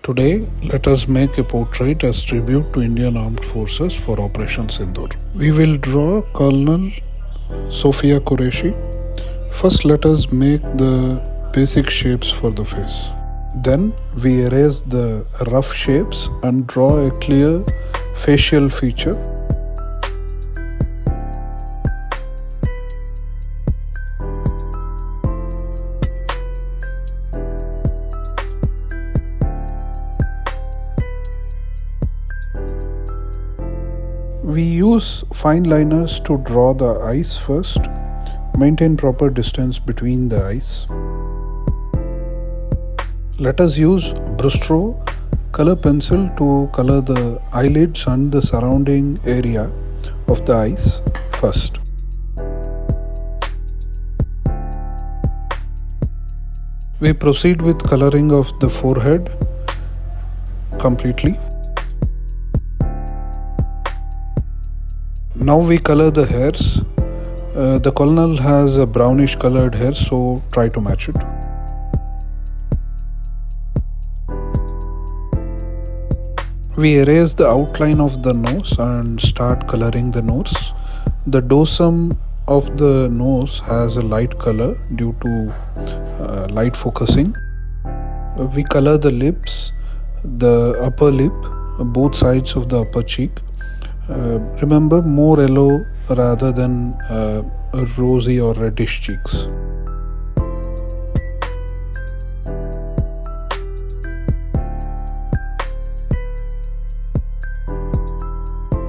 Today, let us make a portrait as tribute to Indian Armed Forces for Operation Sindoor. We will draw Colonel Sofyia Qureshi. First, let us make the basic shapes for the face. Then, we erase the rough shapes and draw a clear facial feature. We use fine liners to draw the eyes first. Maintain proper distance between the eyes. Let us use Bristol color pencil to color the eyelids and the surrounding area of the eyes first. We proceed with coloring of the forehead completely. Now we color the hairs. The colonel has a brownish colored hair, so try to match it. We erase the outline of the nose and start coloring the nose. The dorsum of the nose has a light color due to light focusing. We color the lips, the upper lip, both sides of the upper cheek. Remember, more yellow rather than rosy or reddish cheeks.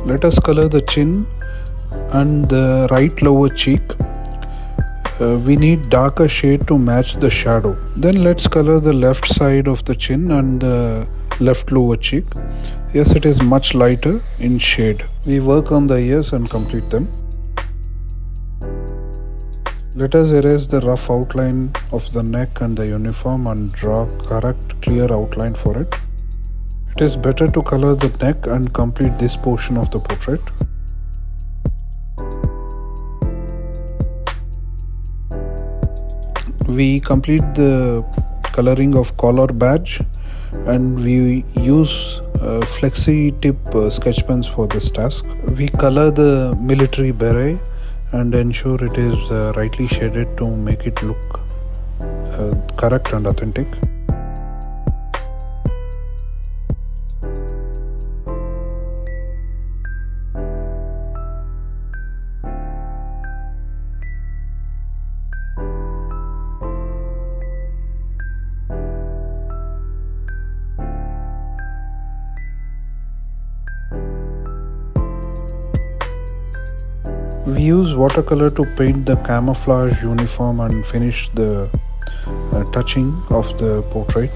Let us color the chin and the right lower cheek. We need darker shade to match the shadow. Then let's color the left side of the chin and the left lower cheek. Yes, it is much lighter in shade. We work on the ears and complete them. Let us erase the rough outline of the neck and the uniform and draw correct, clear outline for it. It is better to color the neck and complete this portion of the portrait. We complete the coloring of collar badge and we use flexi tip sketch pens for this task. We color the military beret and ensure it is rightly shaded to make it look correct and authentic. We use watercolor to paint the camouflage uniform and finish the touching of the portrait.